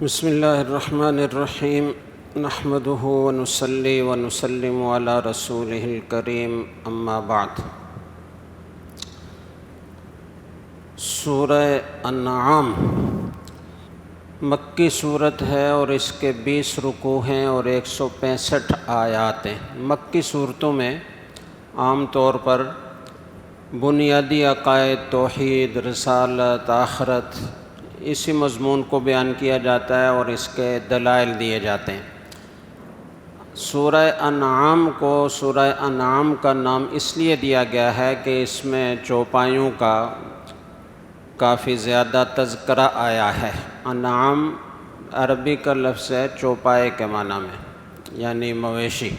بسم اللہ الرحمن الرحیم نحمدہ ونصلی ونسلم علی رسولہ الکریم اما بعد۔ سورہ انعام مکی صورت ہے اور اس کے 20 رکوع ہیں اور 165 آیات ہیں۔ مکی صورتوں میں عام طور پر بنیادی عقائد، توحید، رسالت، آخرت، اسی مضمون کو بیان کیا جاتا ہے اور اس کے دلائل دیے جاتے ہیں۔ سورہ انعام کو سورہ انعام کا نام اس لیے دیا گیا ہے کہ اس میں چوپایوں کا کافی زیادہ تذکرہ آیا ہے۔ انعام عربی کا لفظ ہے چوپائے کے معنی میں، یعنی مویشی۔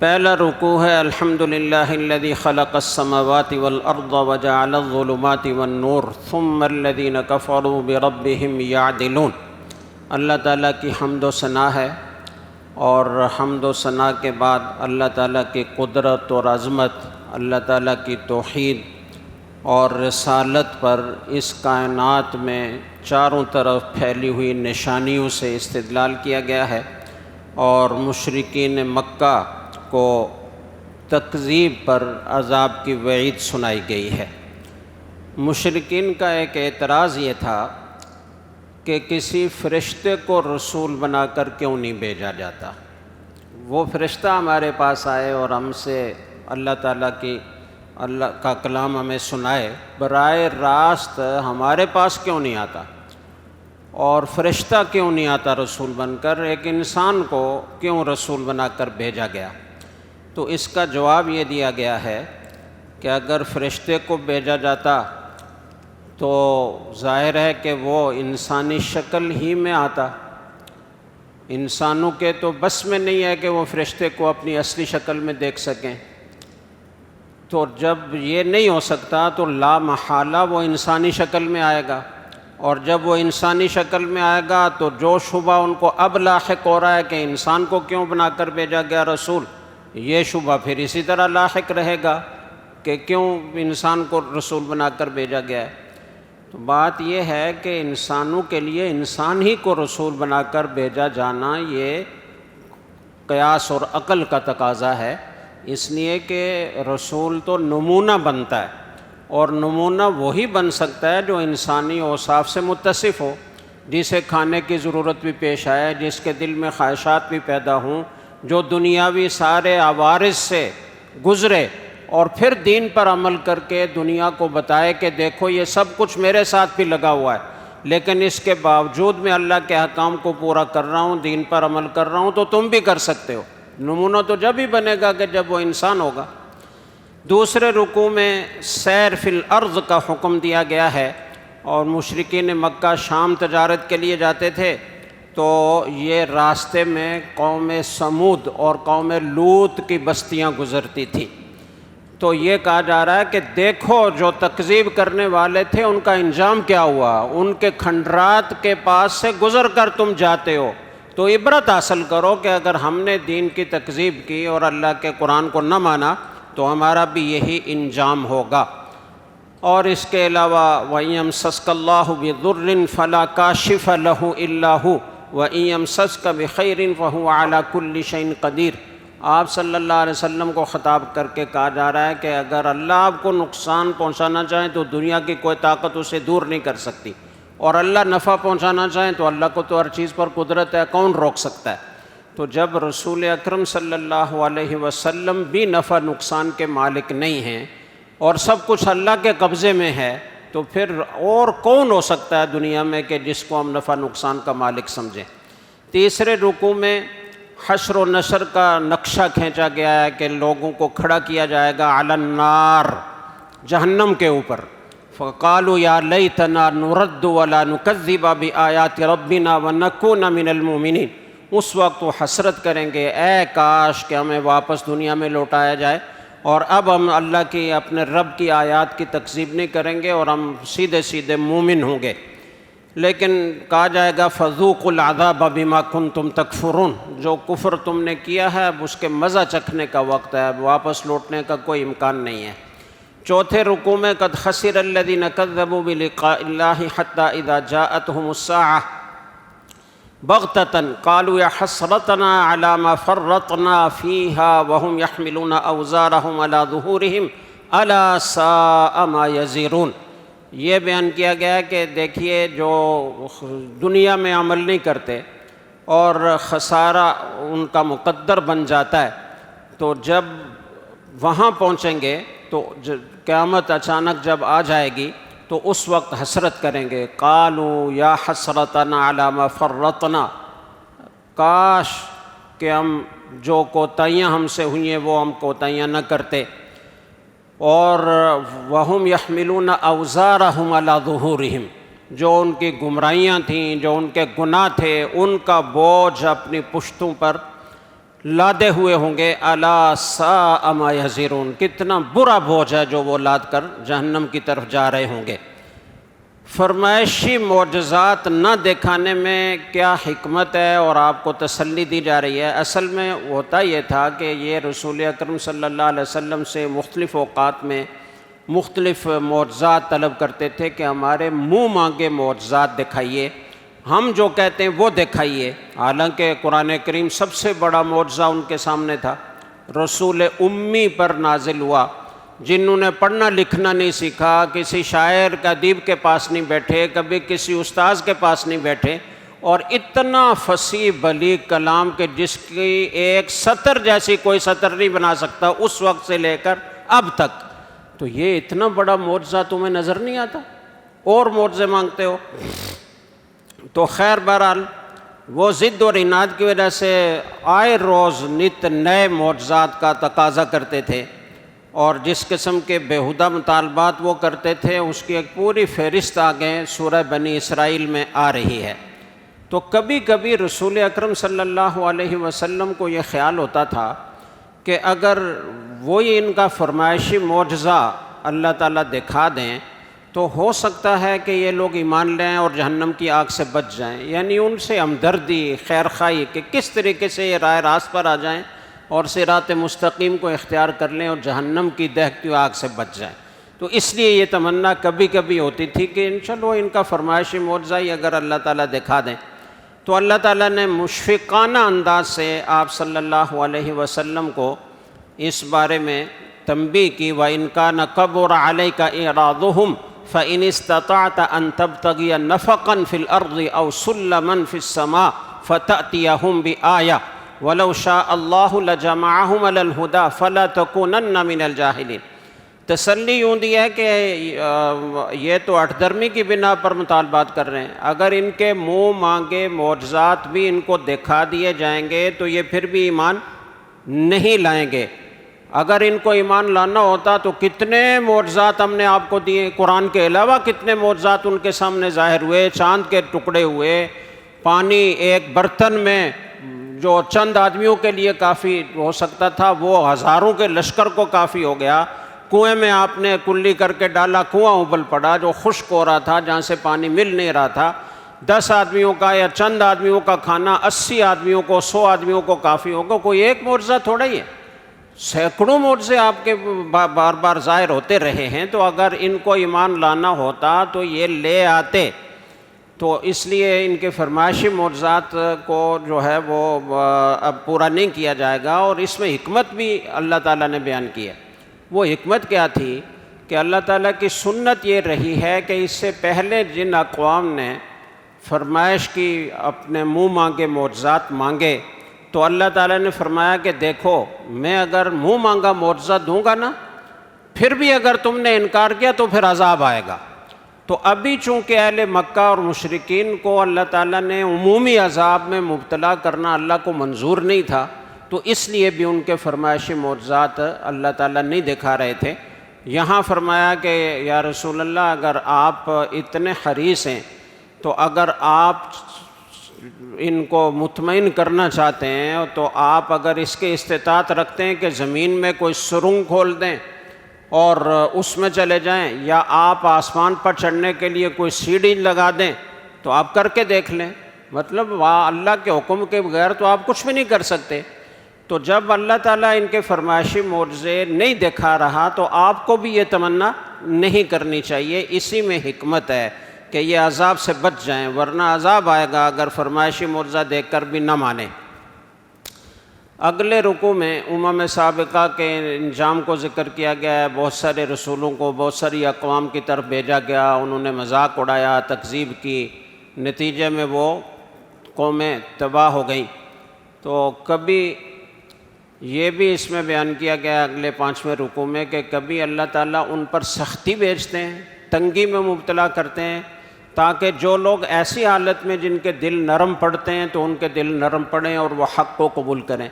پہلا رکوع ہے الحمدللہ الذی خلق السماوات والارض وجعل الظلمات والنور ثم الذین کفروا بربہم یعدلون۔ اللہ تعالیٰ کی حمد و ثنا ہے، اور حمد و ثنا کے بعد اللہ تعالیٰ کی قدرت اور عظمت، اللہ تعالیٰ کی توحید اور رسالت پر اس کائنات میں چاروں طرف پھیلی ہوئی نشانیوں سے استدلال کیا گیا ہے، اور مشرکین مکہ کو تکذیب پر عذاب کی وعید سنائی گئی ہے۔ مشرکین کا ایک اعتراض یہ تھا کہ کسی فرشتے کو رسول بنا کر کیوں نہیں بھیجا جاتا؟ وہ فرشتہ ہمارے پاس آئے اور ہم سے اللہ کا کلام ہمیں سنائے، براہ راست ہمارے پاس کیوں نہیں آتا؟ اور فرشتہ کیوں نہیں آتا رسول بن کر؟ ایک انسان کو کیوں رسول بنا کر بھیجا گیا؟ تو اس کا جواب یہ دیا گیا ہے کہ اگر فرشتے کو بھیجا جاتا تو ظاہر ہے کہ وہ انسانی شکل ہی میں آتا۔ انسانوں کے تو بس میں نہیں ہے کہ وہ فرشتے کو اپنی اصلی شکل میں دیکھ سکیں، تو جب یہ نہیں ہو سکتا تو لا محالہ وہ انسانی شکل میں آئے گا، اور جب وہ انسانی شکل میں آئے گا تو جو شبہ ان کو اب لاحق ہو رہا ہے کہ انسان کو کیوں بنا کر بھیجا گیا رسول، یہ شبہ پھر اسی طرح لاحق رہے گا کہ کیوں انسان کو رسول بنا کر بھیجا گیا ہے۔ تو بات یہ ہے کہ انسانوں کے لیے انسان ہی کو رسول بنا کر بھیجا جانا یہ قیاس اور عقل کا تقاضا ہے، اس لیے کہ رسول تو نمونہ بنتا ہے، اور نمونہ وہی بن سکتا ہے جو انسانی اوصاف سے متصف ہو، جسے کھانے کی ضرورت بھی پیش آئے، جس کے دل میں خواہشات بھی پیدا ہوں، جو دنیاوی سارے عوارض سے گزرے اور پھر دین پر عمل کر کے دنیا کو بتائے کہ دیکھو یہ سب کچھ میرے ساتھ بھی لگا ہوا ہے، لیکن اس کے باوجود میں اللہ کے احکام کو پورا کر رہا ہوں، دین پر عمل کر رہا ہوں، تو تم بھی کر سکتے ہو۔ نمونہ تو جب ہی بنے گا کہ جب وہ انسان ہوگا۔ دوسرے رکوع میں سیر فی الارض کا حکم دیا گیا ہے، اور مشرکین مکہ شام تجارت کے لیے جاتے تھے، تو یہ راستے میں قوم سمود اور قوم لوط کی بستیاں گزرتی تھیں، تو یہ کہا جا رہا ہے کہ دیکھو جو تکذیب کرنے والے تھے ان کا انجام کیا ہوا، ان کے کھنڈرات کے پاس سے گزر کر تم جاتے ہو، تو عبرت حاصل کرو کہ اگر ہم نے دین کی تکذیب کی اور اللہ کے قرآن کو نہ مانا تو ہمارا بھی یہی انجام ہوگا۔ اور اس کے علاوہ وَإِن يَمْسَسْكَ اللَّهُ بِضُرٍّ فَلَا كَاشِفَ لَهُ إِلَّا هُوَ وَإِن يَمْسَسْكَ بِخَيْرٍ فَهُوَ عَلَى كُلِّ شَيْءٍ قَدِيرٌ۔ آپ صلی اللہ علیہ وسلم کو خطاب کر کے کہا جا رہا ہے کہ اگر اللہ آپ کو نقصان پہنچانا چاہیں تو دنیا کی کوئی طاقت اسے دور نہیں کر سکتی، اور اللہ نفع پہنچانا چاہیں تو اللہ کو تو ہر چیز پر قدرت ہے، کون روک سکتا ہے؟ تو جب رسول اکرم صلی اللہ علیہ وسلم بھی نفع نقصان کے مالک نہیں ہیں اور سب کچھ اللہ کے قبضے میں ہے، تو پھر اور کون ہو سکتا ہے دنیا میں کہ جس کو ہم نفع نقصان کا مالک سمجھیں؟ تیسرے رکوع میں حشر و نشر کا نقشہ کھینچا گیا ہے کہ لوگوں کو کھڑا کیا جائے گا علی النار، جہنم کے اوپر۔ فقالوا یا لیتنا نرد ولا نکذب بآیات ربنا ونکون من المؤمنین۔ اس وقت وہ حسرت کریں گے، اے کاش کہ ہمیں واپس دنیا میں لوٹایا جائے، اور اب ہم اللہ کی اپنے رب کی آیات کی تکذیب نہیں کریں گے اور ہم سیدھے سیدھے مومن ہوں گے۔ لیکن کہا جائے گا فذوقوا العذاب بما کنتم تکفرون، جو کفر تم نے کیا ہے اب اس کے مزہ چکھنے کا وقت ہے، اب واپس لوٹنے کا کوئی امکان نہیں ہے۔ چوتھے رکوع میں قد خسر الذین کذبوا بلقاء اللہ حتی اذا جاءتهم الساعۃ بغتۃ قالوا یا حسرتنا علی ما فرطنا فیہا وہم یحملون اوزارہم علی ظہورہم الا ساء ما یزرون۔ یہ بیان کیا گیا ہے کہ دیکھیے جو دنیا میں عمل نہیں کرتے اور خسارہ ان کا مقدر بن جاتا ہے، تو جب وہاں پہنچیں گے تو قیامت اچانک جب آ جائے گی تو اس وقت حسرت کریں گے، قالوا یا حسرتنا علی ما فرطنا، کاش کہ ہم جو کوتاہیاں ہم سے ہوئی ہیں وہ ہم کوتاہیاں نہ کرتے۔ اور وہم یحملون اوزارہم علی ظہورہم، جو ان کی گمراہیاں تھیں، جو ان کے گناہ تھے، ان کا بوجھ اپنی پشتوں پر لادے ہوئے ہوں گے۔ الا ساء ما یزرون، کتنا برا بوجھ ہے جو وہ لاد کر جہنم کی طرف جا رہے ہوں گے۔ فرمائشی معجزات نہ دکھانے میں کیا حکمت ہے اور آپ کو تسلی دی جا رہی ہے؟ اصل میں ہوتا یہ تھا کہ یہ رسول اکرم صلی اللہ علیہ وسلم سے مختلف اوقات میں مختلف معجزات طلب کرتے تھے کہ ہمارے منہ مانگے معجزات دکھائیے، ہم جو کہتے ہیں وہ دکھائیے۔ حالانکہ قرآن کریم سب سے بڑا معجزہ ان کے سامنے تھا، رسول امی پر نازل ہوا، جنہوں نے پڑھنا لکھنا نہیں سیکھا، کسی شاعر کا ادیب کے پاس نہیں بیٹھے، کبھی کسی استاذ کے پاس نہیں بیٹھے، اور اتنا فصیح بلیغ کلام کہ جس کی ایک سطر جیسی کوئی سطر نہیں بنا سکتا اس وقت سے لے کر اب تک۔ تو یہ اتنا بڑا معجزہ تمہیں نظر نہیں آتا اور معجزے مانگتے ہو؟ تو خیر بہرحال وہ ضد اور عناد کی وجہ سے آئے روز نت نئے معجزات کا تقاضا کرتے تھے، اور جس قسم کے بیہودہ مطالبات وہ کرتے تھے اس کی ایک پوری فہرست آگے سورہ بنی اسرائیل میں آ رہی ہے۔ تو کبھی کبھی رسول اکرم صلی اللہ علیہ وسلم کو یہ خیال ہوتا تھا کہ اگر وہی ان کا فرمائشی معجزہ اللہ تعالیٰ دکھا دیں تو ہو سکتا ہے کہ یہ لوگ ایمان لیں اور جہنم کی آگ سے بچ جائیں، یعنی ان سے ہمدردی، خیرخواہی کہ کس طریقے سے یہ راہ راست پر آ جائیں اور صراط مستقیم کو اختیار کر لیں اور جہنم کی دہکتی آگ سے بچ جائیں۔ تو اس لیے یہ تمنا کبھی کبھی ہوتی تھی کہ چلو ان کا فرمائشی معجزہ ہی اگر اللہ تعالیٰ دکھا دیں۔ تو اللہ تعالیٰ نے مشفقانہ انداز سے آپ صلی اللہ علیہ وسلم کو اس بارے میں تنبیہ کی، وَإِنْ كَانَ كَبُرَ عَلَيْكَ إِعْرَاضُهُمْ فَإِنِ اسْتَطَعْتَ أَن تَبْتَغِيَ نَفَقًا فِي الْأَرْضِ أَوْ سُلَّمًا فِي السَّمَاءِ فَتَأْتِيَهُمْ بِآيَةٍ وَلَوْ شَاءَ اللَّهُ لَجَمَعَهُمْ عَلَى الْهُدَى فَلَا تَكُونَنَّ مِنَ الْجَاهِلِينَ۔ تسلی یوں دی ہے کہ یہ تو اٹھ درمی کی بنا پر مطالبات کر رہے ہیں، اگر ان کے منہ مانگے معجزات بھی ان کو دکھا دیے جائیں گے تو یہ پھر بھی ایمان نہیں لائیں گے۔ اگر ان کو ایمان لانا ہوتا تو کتنے معجزات ہم نے آپ کو دیے، قرآن کے علاوہ کتنے معجزات ان کے سامنے ظاہر ہوئے، چاند کے ٹکڑے ہوئے، پانی ایک برتن میں جو چند آدمیوں کے لیے کافی ہو سکتا تھا وہ ہزاروں کے لشکر کو کافی ہو گیا، کنویں میں آپ نے کلی کر کے ڈالا، کنواں ابل پڑا جو خشک ہو رہا تھا، جہاں سے پانی مل نہیں رہا تھا، 10 آدمیوں کا یا چند آدمیوں کا کھانا 80 آدمیوں کو 100 آدمیوں کو کافی ہوگا۔ کوئی ایک معجزہ تھوڑا ہی ہے، سینکڑوں معجزے آپ کے بار بار ظاہر ہوتے رہے ہیں۔ تو اگر ان کو ایمان لانا ہوتا تو یہ لے آتے، تو اس لیے ان کے فرمائشی معجزات کو جو ہے وہ اب پورا نہیں کیا جائے گا، اور اس میں حکمت بھی اللہ تعالیٰ نے بیان کی ہے۔ وہ حکمت کیا تھی کہ اللہ تعالیٰ کی سنت یہ رہی ہے کہ اس سے پہلے جن اقوام نے فرمائش کی، اپنے منہ مانگے معجزات مانگے، تو اللہ تعالیٰ نے فرمایا کہ دیکھو میں اگر منہ مانگا معجزہ دوں گا نا، پھر بھی اگر تم نے انکار کیا تو پھر عذاب آئے گا۔ تو ابھی چونکہ اہل مکہ اور مشرکین کو اللہ تعالیٰ نے عمومی عذاب میں مبتلا کرنا اللہ کو منظور نہیں تھا، تو اس لیے بھی ان کے فرمائشی معجزات اللہ تعالیٰ نہیں دکھا رہے تھے۔ یہاں فرمایا کہ یا رسول اللہ اگر آپ اتنے حریص ہیں تو اگر آپ ان کو مطمئن کرنا چاہتے ہیں تو آپ اگر اس کے استطاعت رکھتے ہیں کہ زمین میں کوئی سرنگ کھول دیں اور اس میں چلے جائیں، یا آپ آسمان پر چڑھنے کے لیے کوئی سیڑھی لگا دیں تو آپ کر کے دیکھ لیں۔ مطلب اللہ کے حکم کے بغیر تو آپ کچھ بھی نہیں کر سکتے۔ تو جب اللہ تعالیٰ ان کے فرمائشی معجزے نہیں دکھا رہا تو آپ کو بھی یہ تمنا نہیں کرنی چاہیے. اسی میں حکمت ہے کہ یہ عذاب سے بچ جائیں، ورنہ عذاب آئے گا اگر فرمائشی معجزہ دیکھ کر بھی نہ مانیں. اگلے رکوع میں امم سابقہ کے انجام کو ذکر کیا گیا ہے. بہت سارے رسولوں کو بہت ساری اقوام کی طرف بھیجا گیا، انہوں نے مذاق اڑایا، تکذیب کی، نتیجے میں وہ قومیں تباہ ہو گئیں. تو کبھی یہ بھی اس میں بیان کیا گیا اگلے 5ویں رکوع میں کہ کبھی اللہ تعالیٰ ان پر سختی بھیجتے ہیں، تنگی میں مبتلا کرتے ہیں، تاکہ جو لوگ ایسی حالت میں جن کے دل نرم پڑتے ہیں تو ان کے دل نرم پڑیں اور وہ حق کو قبول کریں.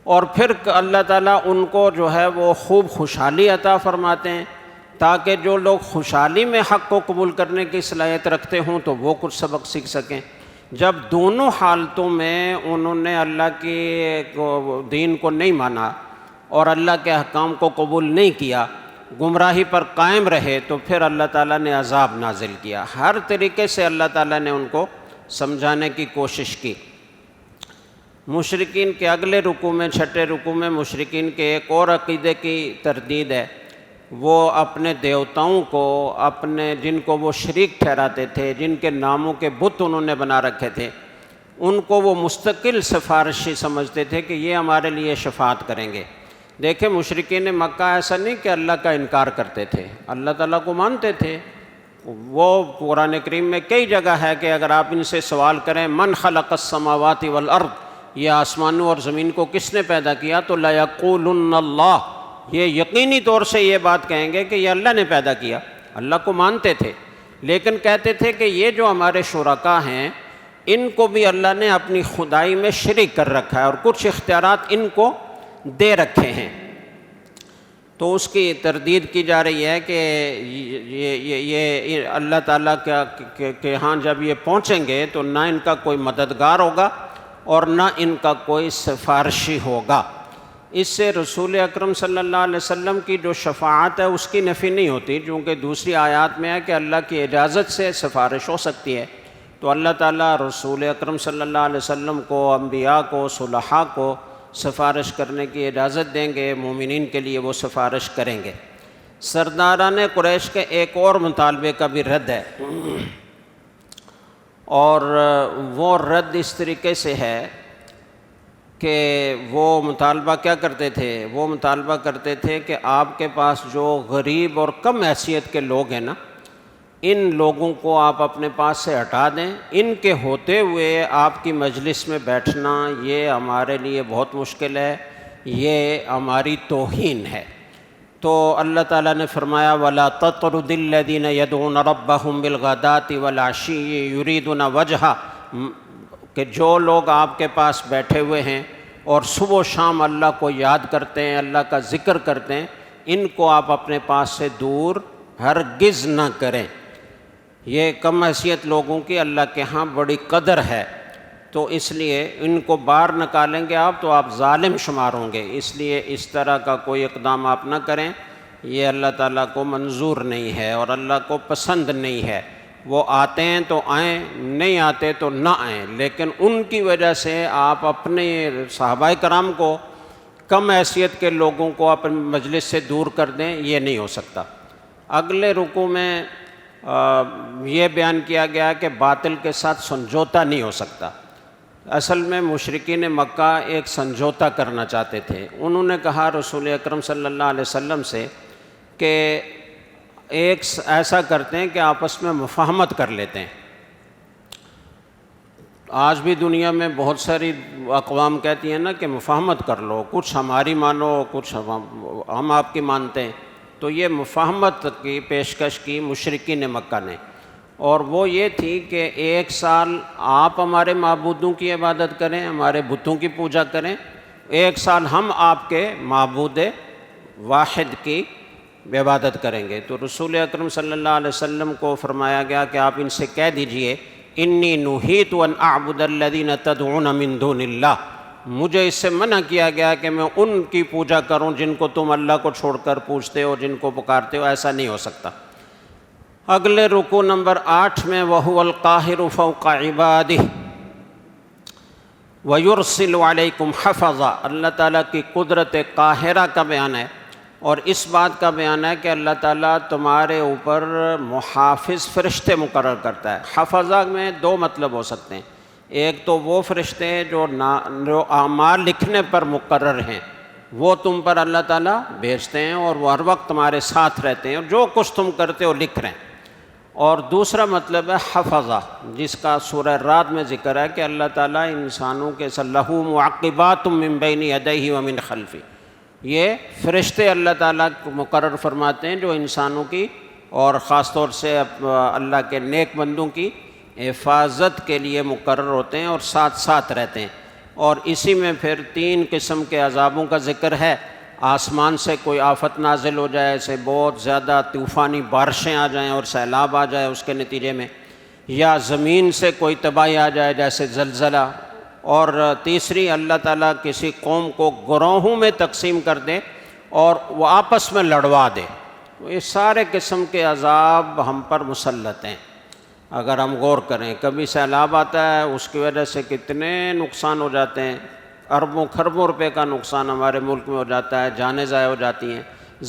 اور پھر اللہ تعالیٰ ان کو جو ہے وہ خوب خوشحالی عطا فرماتے ہیں، تاکہ جو لوگ خوشحالی میں حق کو قبول کرنے کی صلاحیت رکھتے ہوں تو وہ کچھ سبق سیکھ سکیں. جب دونوں حالتوں میں انہوں نے اللہ کے دین کو نہیں مانا اور اللہ کے احکام کو قبول نہیں کیا، گمراہی پر قائم رہے، تو پھر اللہ تعالیٰ نے عذاب نازل کیا. ہر طریقے سے اللہ تعالیٰ نے ان کو سمجھانے کی کوشش کی. مشرکین کے اگلے رکوع میں 6 رکوع میں مشرکین کے ایک اور عقیدے کی تردید ہے. وہ اپنے دیوتاؤں کو، اپنے جن کو وہ شریک ٹھہراتے تھے، جن کے ناموں کے بت انہوں نے بنا رکھے تھے، ان کو وہ مستقل سفارشی سمجھتے تھے کہ یہ ہمارے لیے شفاعت کریں گے. دیکھیں مشرکین مکہ ایسا نہیں کہ اللہ کا انکار کرتے تھے، اللہ تعالیٰ کو مانتے تھے. وہ قرآن کریم میں کئی جگہ ہے کہ اگر آپ ان سے سوال کریں من خلق السماوات والارض، یہ آسمانوں اور زمین کو کس نے پیدا کیا، تو لیقولن اللہ، یہ یقینی طور سے یہ بات کہیں گے کہ یہ اللہ نے پیدا کیا. اللہ کو مانتے تھے، لیکن کہتے تھے کہ یہ جو ہمارے شرکاء ہیں ان کو بھی اللہ نے اپنی خدائی میں شریک کر رکھا ہے اور کچھ اختیارات ان کو دے رکھے ہیں. تو اس کی تردید کی جا رہی ہے کہ یہ اللہ تعالیٰ کے ہاں جب یہ پہنچیں گے تو نہ ان کا کوئی مددگار ہوگا اور نہ ان کا کوئی سفارشی ہوگا. اس سے رسول اکرم صلی اللہ علیہ وسلم کی جو شفاعت ہے اس کی نفی نہیں ہوتی، چونکہ دوسری آیات میں ہے کہ اللہ کی اجازت سے سفارش ہو سکتی ہے. تو اللہ تعالیٰ رسول اکرم صلی اللہ علیہ وسلم کو، انبیاء کو، صلحاء کو سفارش کرنے کی اجازت دیں گے، مومنین کے لیے وہ سفارش کریں گے. سرداران قریش کے ایک اور مطالبے کا بھی رد ہے، اور وہ رد اس طریقے سے ہے کہ وہ مطالبہ کیا کرتے تھے؟ وہ مطالبہ کرتے تھے کہ آپ کے پاس جو غریب اور کم حیثیت کے لوگ ہیں نا، ان لوگوں کو آپ اپنے پاس سے ہٹا دیں. ان کے ہوتے ہوئے آپ کی مجلس میں بیٹھنا یہ ہمارے لیے بہت مشکل ہے، یہ ہماری توہین ہے. تو اللہ تعالیٰ نے فرمایا وَلَا تَطْرُدِ الَّذِينَ يَدْعُونَ رَبَّهُمْ بِالْغَدَاةِ وَالْعَشِيِّ يُرِيدُونَ وَجْهَهُ، کہ جو لوگ آپ کے پاس بیٹھے ہوئے ہیں اور صبح و شام اللہ کو یاد کرتے ہیں، اللہ کا ذکر کرتے ہیں، ان کو آپ اپنے پاس سے دور ہرگز نہ کریں. یہ کم حیثیت لوگوں کی اللہ کے ہاں بڑی قدر ہے، تو اس لیے ان کو باہر نکالیں گے آپ تو آپ ظالم شمار ہوں گے. اس لیے اس طرح کا کوئی اقدام آپ نہ کریں، یہ اللہ تعالیٰ کو منظور نہیں ہے اور اللہ کو پسند نہیں ہے. وہ آتے ہیں تو آئیں، نہیں آتے تو نہ آئیں، لیکن ان کی وجہ سے آپ اپنے صحابہ کرام کو، کم حیثیت کے لوگوں کو اپنے مجلس سے دور کر دیں، یہ نہیں ہو سکتا. اگلے رکوع میں یہ بیان کیا گیا کہ باطل کے ساتھ سمجھوتا نہیں ہو سکتا. اصل میں مشرکین مکہ ایک سمجھوتا کرنا چاہتے تھے. انہوں نے کہا رسول اکرم صلی اللہ علیہ وسلم سے کہ ایک ایسا کرتے ہیں کہ آپس میں مفاہمت کر لیتے ہیں. آج بھی دنیا میں بہت ساری اقوام کہتی ہیں نا کہ مفاہمت کر لو، کچھ ہماری مانو، کچھ ہم آپ کی مانتے ہیں. تو یہ مفاہمت کی پیشکش کی مشرکین مکہ نے، اور وہ یہ تھی کہ 1 سال آپ ہمارے معبودوں کی عبادت کریں، ہمارے بتوں کی پوجا کریں، 1 سال ہم آپ کے معبود واحد کی عبادت کریں گے. تو رسول اکرم صلی اللہ علیہ وسلم کو فرمایا گیا کہ آپ ان سے کہہ دیجئے انی نہیت ان اعبد الذین تدعون من دون اللہ، مجھے اس سے منع کیا گیا کہ میں ان کی پوجا کروں جن کو تم اللہ کو چھوڑ کر پوجتے ہو، جن کو پکارتے ہو. ایسا نہیں ہو سکتا. اگلے رکوع نمبر 8 میں وَهُوَ الْقَاهِرُ فَوْقَ عِبَادِهِ، وَيُرْسِلُ عَلَيْكُمْ حَفَظًا، اللہ تعالیٰ کی قدرت قاہرہ کا بیان ہے، اور اس بات کا بیان ہے کہ اللہ تعالیٰ تمہارے اوپر محافظ فرشتے مقرر کرتا ہے۔ حفظہ میں دو مطلب ہو سکتے ہیں، ایک تو وہ فرشتے ہیں جو اعمال لکھنے پر مقرر ہیں، وہ تم پر اللہ تعالیٰ بھیجتے ہیں اور وہ ہر وقت تمہارے ساتھ رہتے ہیں اور جو کچھ تم کرتے ہو لکھ رہے ہیں۔ اور دوسرا مطلب ہے حفظہ، جس کا سورہ رعد میں ذکر ہے کہ اللہ تعالیٰ انسانوں کے لَہُ مُعَقِّبَاتٌ مِّن بَيْنِ يَدَيْهِ وَمِنْ خَلْفِهِ، یہ فرشتے اللہ تعالیٰ کو مقرر فرماتے ہیں جو انسانوں کی اور خاص طور سے اللہ کے نیک بندوں کی حفاظت کے لیے مقرر ہوتے ہیں اور ساتھ ساتھ رہتے ہیں۔ اور اسی میں پھر 3 قسم کے عذابوں کا ذکر ہے، آسمان سے کوئی آفت نازل ہو جائے، ایسے بہت زیادہ طوفانی بارشیں آ جائیں اور سیلاب آ جائے اس کے نتیجے میں، یا زمین سے کوئی تباہی آ جائے جیسے زلزلہ، اور تیسری اللہ تعالیٰ کسی قوم کو گروہوں میں تقسیم کر دے اور وہ آپس میں لڑوا دے۔ یہ سارے قسم کے عذاب ہم پر مسلط ہیں اگر ہم غور کریں۔ کبھی سیلاب آتا ہے، اس کی وجہ سے کتنے نقصان ہو جاتے ہیں، اربوں خربوں روپے کا نقصان ہمارے ملک میں ہو جاتا ہے، جانیں ضائع ہو جاتی ہیں۔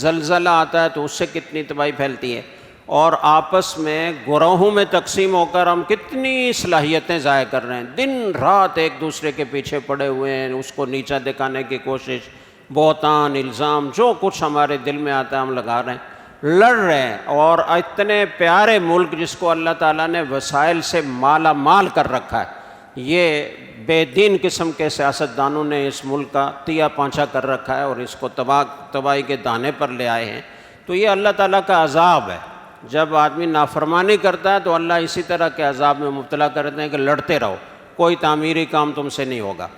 زلزلہ آتا ہے تو اس سے کتنی تباہی پھیلتی ہے، اور آپس میں گروہوں میں تقسیم ہو کر ہم کتنی صلاحیتیں ضائع کر رہے ہیں، دن رات ایک دوسرے کے پیچھے پڑے ہوئے ہیں، اس کو نیچا دکھانے کی کوشش، بہتان، الزام، جو کچھ ہمارے دل میں آتا ہے ہم لگا رہے ہیں، لڑ رہے ہیں۔ اور اتنے پیارے ملک جس کو اللہ تعالیٰ نے وسائل سے مالا مال کر رکھا ہے، یہ بے دین قسم کے سیاستدانوں نے اس ملک کا تیا پانچا کر رکھا ہے اور اس کو تباہی کے دانے پر لے آئے ہیں۔ تو یہ اللہ تعالیٰ کا عذاب ہے، جب آدمی نافرمانی کرتا ہے تو اللہ اسی طرح کے عذاب میں مبتلا کرتے ہیں کہ لڑتے رہو، کوئی تعمیری کام تم سے نہیں ہوگا۔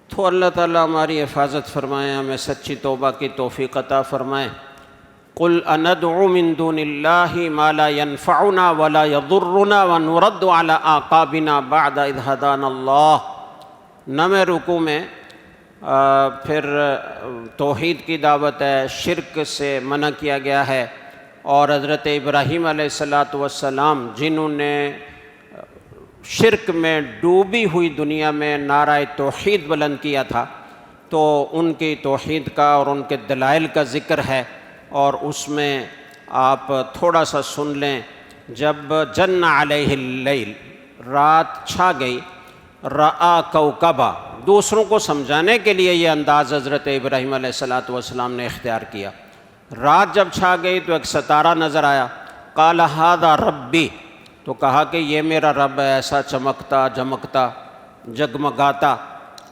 تو اللہ تعالیٰ ہماری حفاظت فرمائے، ہمیں سچی توبہ کی توفیق عطا فرمائے۔ قُلْ أَنَدْعُو مِن دُونِ اللَّهِ مَا لَا يَنفَعُنَا وَلَا يَضُرُّنَا وَنُرَدُّ عَلَىٰ أَعْقَابِنَا بَعْدَ إِذْ هَدَانَا اللَّهُ۔ 9ویں رکوع میں پھر توحید کی دعوت ہے، شرک سے منع کیا گیا ہے، اور حضرت ابراہیم علیہ السلام جنہوں نے شرک میں ڈوبی ہوئی دنیا میں نعرہ توحید بلند کیا تھا، تو ان کی توحید کا اور ان کے دلائل کا ذکر ہے، اور اس میں آپ تھوڑا سا سن لیں۔ جب جن علیہ اللیل، رات چھا گئی، رآ کوکبا، دوسروں کو سمجھانے کے لیے یہ انداز حضرت ابراہیم علیہ السلام نے اختیار کیا۔ رات جب چھا گئی تو ایک ستارہ نظر آیا، قال ھذا ربی، تو کہا کہ یہ میرا رب ہے، ایسا چمکتا جمکتا جگمگاتا،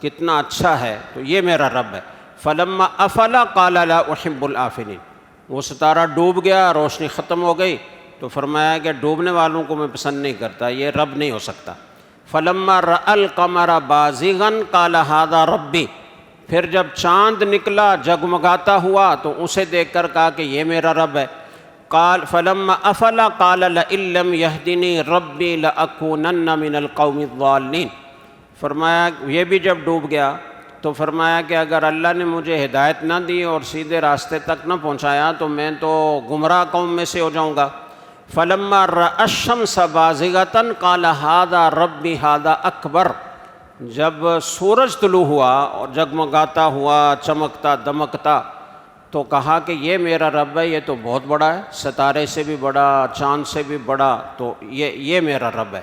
کتنا اچھا ہے، تو یہ میرا رب ہے۔ فلما افلا قال لا احب الآفلین، وہ ستارہ ڈوب گیا، روشنی ختم ہو گئی، تو فرمایا کہ ڈوبنے والوں کو میں پسند نہیں کرتا، یہ رب نہیں ہو سکتا۔ فلما رأى القمر بازغا قال ھذا ربی، پھر جب چاند نکلا جگمگاتا ہوا تو اسے دیکھ کر کہا کہ یہ میرا رب ہے۔ قال فلما افلا قال لئن لم يهدني ربي لأكونن من القوم الضالين، فرمایا یہ بھی جب ڈوب گیا تو فرمایا کہ اگر اللہ نے مجھے ہدایت نہ دی اور سیدھے راستے تک نہ پہنچایا تو میں تو گمراہ قوم میں سے ہو جاؤں گا۔ فلما رأى الشمس بازغة قال ھذا ربي ھذا اکبر، جب سورج طلوع ہوا اور جگمگاتا ہوا چمکتا دمکتا تو کہا کہ یہ میرا رب ہے، یہ تو بہت بڑا ہے، ستارے سے بھی بڑا، چاند سے بھی بڑا، تو یہ میرا رب ہے۔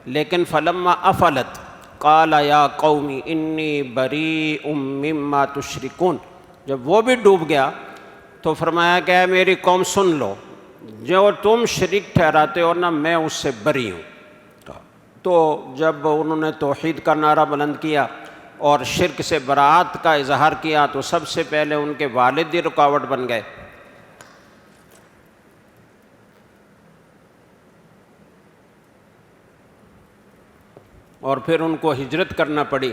لیکن فلما افلت قال یا قوم انی بریء مما تشرکون، جب وہ بھی ڈوب گیا تو فرمایا کہ اے میری قوم سن لو، جو تم شریک ٹھہراتے ہو نا میں اس سے بری ہوں۔ تو جب انہوں نے توحید کا نعرہ بلند کیا اور شرک سے براءت کا اظہار کیا تو سب سے پہلے ان کے والد ہی رکاوٹ بن گئے۔ اور پھر ان کو ہجرت کرنا پڑی،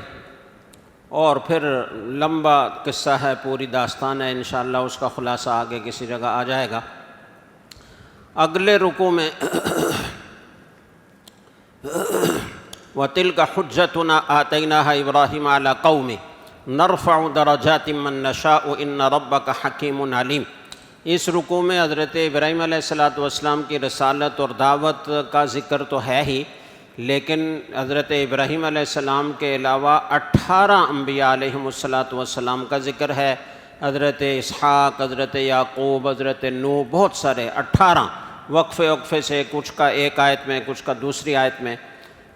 اور پھر لمبا قصہ ہے، پوری داستان ہے، انشاءاللہ اس کا خلاصہ آگے کسی جگہ آ جائے گا۔ اگلے رکوع میں وَتِلْكَ حُجَّتُنَا آتَيْنَاهَا إِبْرَاهِيمَ عَلَىٰ قَوْمِهِ نَرْفَعُ دَرَجَاتٍ مَّن نَّشَاءُ إِنَّ رَبَّكَ حَكِيمٌ عَلِيمٌ۔ اس رکوع میں حضرت ابراہیم علیہ السلام کی رسالت اور دعوت کا ذکر تو ہے ہی، لیکن حضرت ابراہیم علیہ السلام کے علاوہ 18 انبیاء علیہم السلام کا ذکر ہے، حضرت اسحاق، حضرت یعقوب، حضرت نوح، بہت سارے 18 وقفے سے، کچھ کا ایک آیت میں، کچھ کا دوسری آیت میں۔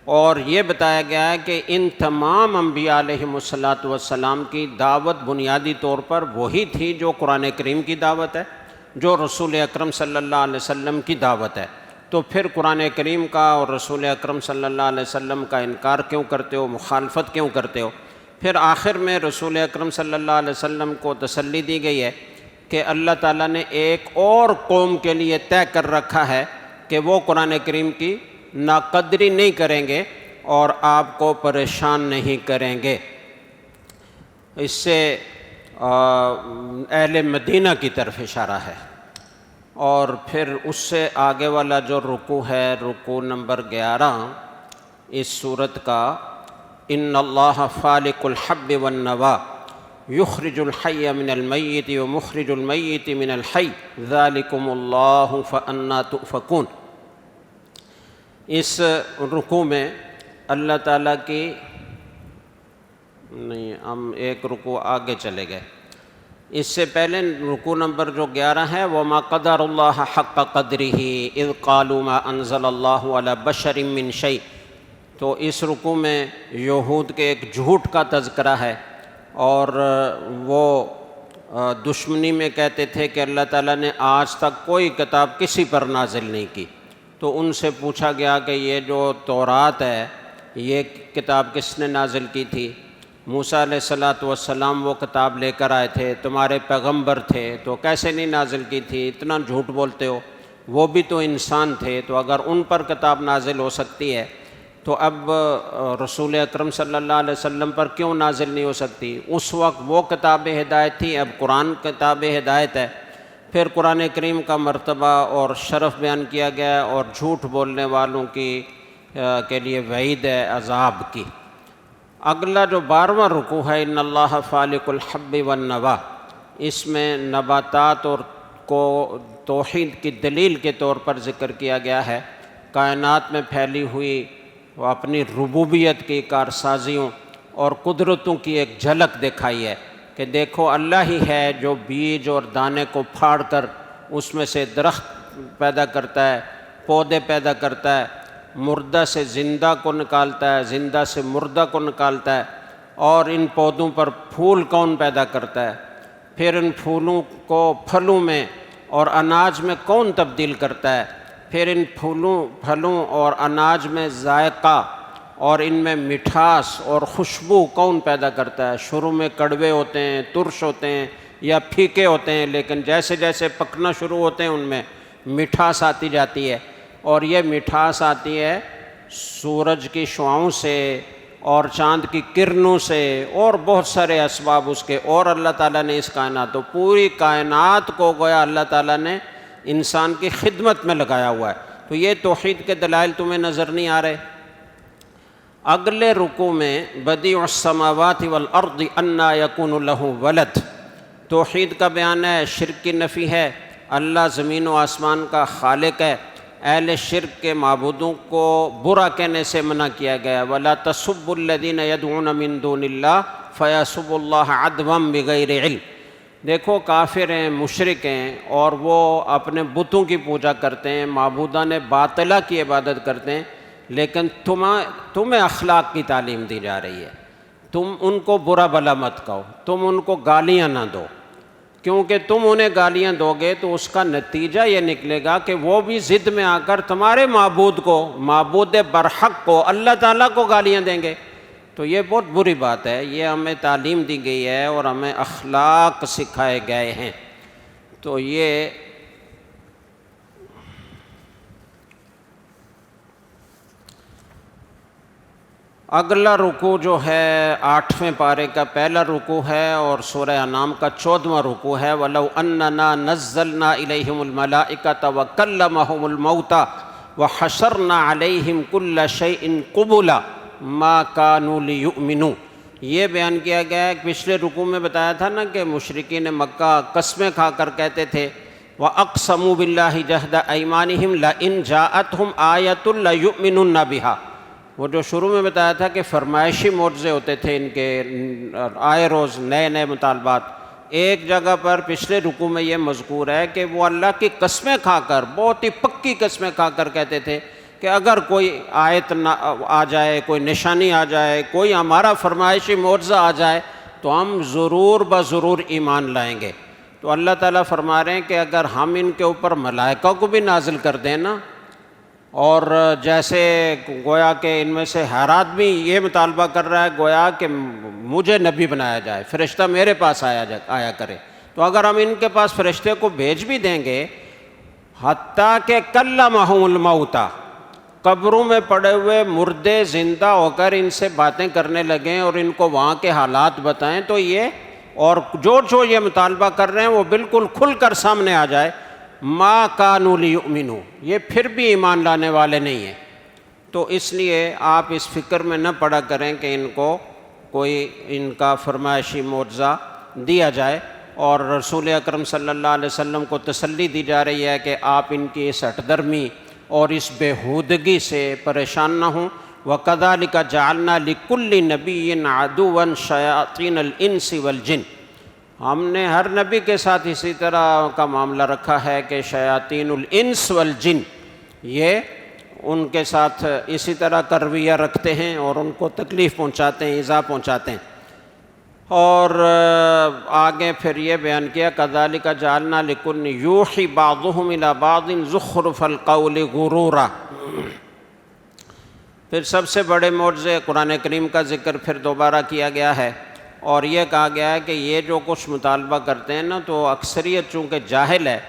اور یہ بتایا گیا ہے کہ ان تمام انبیاء علیہم السلام کی دعوت بنیادی طور پر وہی تھی جو قرآن کریم کی دعوت ہے، جو رسول اکرم صلی اللہ علیہ وسلم کی دعوت ہے۔ تو پھر قرآن کریم کا اور رسول اکرم صلی اللہ علیہ وسلم کا انکار کیوں کرتے ہو، مخالفت کیوں کرتے ہو؟ پھر آخر میں رسول اکرم صلی اللہ علیہ وسلم کو تسلی دی گئی ہے کہ اللہ تعالیٰ نے ایک اور قوم کے لیے طے کر رکھا ہے کہ وہ قرآن کریم کی ناقدری نہیں کریں گے اور آپ کو پریشان نہیں کریں گے۔ اس سے اہل مدینہ کی طرف اشارہ ہے۔ اور پھر اس سے آگے والا جو رکوع ہے، رکوع نمبر 11 اس سورت کا، ان اللہ فالق الحب والنوا یخرج الحی من المیت ومخرج المیت من الحی ذالکم اللہ فانا تؤفکون۔ اس رکوع میں اللہ تعالیٰ کی نہیں، ہم ایک رکوع آگے چلے گئے، اس سے پہلے رکوع نمبر جو 11 ہے، وَمَا قَدَرُ اللَّهَ حَقَّ قَدْرِهِ إِذْ قَالُوا مَا أَنزَلَ اللَّهُ عَلَى بَشَرٍ مِّن شَيْءٍ۔ تو اس رکوع میں یہود کے ایک جھوٹ کا تذکرہ ہے، اور وہ دشمنی میں کہتے تھے کہ اللہ تعالیٰ نے آج تک کوئی کتاب کسی پر نازل نہیں کی۔ تو ان سے پوچھا گیا کہ یہ جو تورات ہے یہ کتاب کس نے نازل کی تھی؟ موسیٰ علیہ السلام وہ کتاب لے کر آئے تھے، تمہارے پیغمبر تھے، تو کیسے نہیں نازل کی تھی؟ اتنا جھوٹ بولتے ہو، وہ بھی تو انسان تھے، تو اگر ان پر کتاب نازل ہو سکتی ہے تو اب رسول اکرم صلی اللہ علیہ وسلم پر کیوں نازل نہیں ہو سکتی؟ اس وقت وہ کتاب ہدایت تھی، اب قرآن کتاب ہدایت ہے۔ پھر قرآن کریم کا مرتبہ اور شرف بیان کیا گیا، اور جھوٹ بولنے والوں کے لیے وعید ہے عذاب کی۔ اگلا جو 12واں رکوع ہے، ان اللہ فالق الحب والنوا، اس میں نباتات اور کو توحید کی دلیل کے طور پر ذکر کیا گیا ہے۔ کائنات میں پھیلی ہوئی وہ اپنی ربوبیت کی کارسازیوں اور قدرتوں کی ایک جھلک دکھائی ہے کہ دیکھو اللہ ہی ہے جو بیج اور دانے کو پھاڑ کر اس میں سے درخت پیدا کرتا ہے، پودے پیدا کرتا ہے، مردہ سے زندہ کو نکالتا ہے، زندہ سے مردہ کو نکالتا ہے، اور ان پودوں پر پھول کون پیدا کرتا ہے، پھر ان پھولوں کو پھلوں میں اور اناج میں کون تبدیل کرتا ہے، پھر ان پھلوں اور اناج میں ذائقہ اور ان میں مٹھاس اور خوشبو کون پیدا کرتا ہے؟ شروع میں کڑوے ہوتے ہیں، ترش ہوتے ہیں یا پھیکے ہوتے ہیں، لیکن جیسے جیسے پکنا شروع ہوتے ہیں ان میں مٹھاس آتی جاتی ہے، اور یہ مٹھاس آتی ہے سورج کی شعاؤں سے اور چاند کی کرنوں سے اور بہت سارے اسباب اس کے، اور اللہ تعالیٰ نے اس کائنات تو پوری کائنات کو گویا اللہ تعالیٰ نے انسان کی خدمت میں لگایا ہوا ہے۔ تو یہ توحید کے دلائل تمہیں نظر نہیں آ رہے؟ اگلے رکوع میں بدیع السماوات والارض انا یکون لہ ولد، توحید کا بیان ہے، شرک کی نفی ہے، اللہ زمین و آسمان کا خالق ہے، اہل شرک کے معبودوں کو برا کہنے سے منع کیا گیا، ولا تسبوا الذین یدعون من دون اللہ فیسبوا اللہ عدوا بغیر علم۔ دیکھو کافر ہیں، مشرک ہیں، اور وہ اپنے بتوں کی پوجا کرتے ہیں، معبودان باطلہ کی عبادت کرتے ہیں، لیکن تمہیں اخلاق کی تعلیم دی جا رہی ہے، تم ان کو برا بھلا مت کہو، تم ان کو گالیاں نہ دو، کیونکہ تم انہیں گالیاں دو گے تو اس کا نتیجہ یہ نکلے گا کہ وہ بھی ضد میں آ کر تمہارے معبود کو، معبود برحق کو، اللہ تعالیٰ کو گالیاں دیں گے۔ تو یہ بہت بری بات ہے، یہ ہمیں تعلیم دی گئی ہے اور ہمیں اخلاق سکھائے گئے ہیں۔ تو یہ اگلا رکوع جو ہے 8ویں پارے کا پہلا رکوع ہے، اور سورہ انعام کا 14واں رکوع ہے، وَلَوْ أَنَّنَا نَزَّلْنَا إِلَيْهِمُ الْمَلَائِكَةَ وَكَلَّمَهُمُ الْمَوْتَى وَحَشَرْنَا عَلَيْهِمْ كُلَّ شَيْءٍ قُبُلًا مَا كَانُوا لِيُؤْمِنُوا۔ یہ بیان کیا گیا ہے، پچھلے رکوع میں بتایا تھا نا کہ مشرکین مکہ قسمیں کھا کر کہتے تھے وَأَقْسَمُوا بِاللَّهِ جَهْدَ أَيْمَانِهِمْ لَئِنْ جَاءَتْهُمْ آيَةٌ لَيُؤْمِنُنَّ بِهَا، وہ جو شروع میں بتایا تھا کہ فرمائشی معجزے ہوتے تھے ان کے، آئے روز نئے نئے مطالبات، ایک جگہ پر پچھلے رکوع میں یہ مذکور ہے کہ وہ اللہ کی قسمیں کھا کر، بہت ہی پکی قسمیں کھا کر کہتے تھے کہ اگر کوئی آیت آ جائے، کوئی نشانی آ جائے، کوئی ہمارا فرمائشی معجزہ آ جائے تو ہم ضرور بضرور ایمان لائیں گے۔ تو اللہ تعالیٰ فرما رہے ہیں کہ اگر ہم ان کے اوپر ملائکہ کو بھی نازل کر دیں نا، اور جیسے گویا کہ ان میں سے ہیرات بھی یہ مطالبہ کر رہا ہے گویا کہ مجھے نبی بنایا جائے، فرشتہ میرے پاس آیا کرے، تو اگر ہم ان کے پاس فرشتے کو بھیج بھی دیں گے، حتیٰ کہ کلمہم الموتیٰ، قبروں میں پڑے ہوئے مردے زندہ ہو کر ان سے باتیں کرنے لگیں اور ان کو وہاں کے حالات بتائیں، تو یہ اور جو یہ مطالبہ کر رہے ہیں وہ بالکل کھل کر سامنے آ جائے، ما کانوا لیؤمنوا، یہ پھر بھی ایمان لانے والے نہیں ہیں۔ تو اس لیے آپ اس فکر میں نہ پڑا کریں کہ ان کو کوئی ان کا فرمائشی معجزہ دیا جائے، اور رسول اکرم صلی اللہ علیہ وسلم کو تسلی دی جا رہی ہے کہ آپ ان کی اس ہٹ درمی اور اس بےہودگی سے پریشان نہ ہوں۔ وَكَذَلِكَ جَعَلْنَا لِكُلِّ نَبِيٍّ عَدُوًّا شَيَاطِينَ الْإِنسِ وَالْجِنِّ، ہم نے ہر نبی کے ساتھ اسی طرح کا معاملہ رکھا ہے کہ شیاطین الانس والجن یہ ان کے ساتھ اسی طرح کا رویہ رکھتے ہیں اور ان کو تکلیف پہنچاتے ہیں، ایذا پہنچاتے ہیں۔ اور آگے پھر یہ بیان کیا کذالک جعلنا لکل یوحی بعضهم الی بعض زخرف القول غرورا۔ پھر سب سے بڑے معجزے قرآن کریم کا ذکر پھر دوبارہ کیا گیا ہے، اور یہ کہا گیا ہے کہ یہ جو کچھ مطالبہ کرتے ہیں نا، تو اکثریت چونکہ جاہل ہے،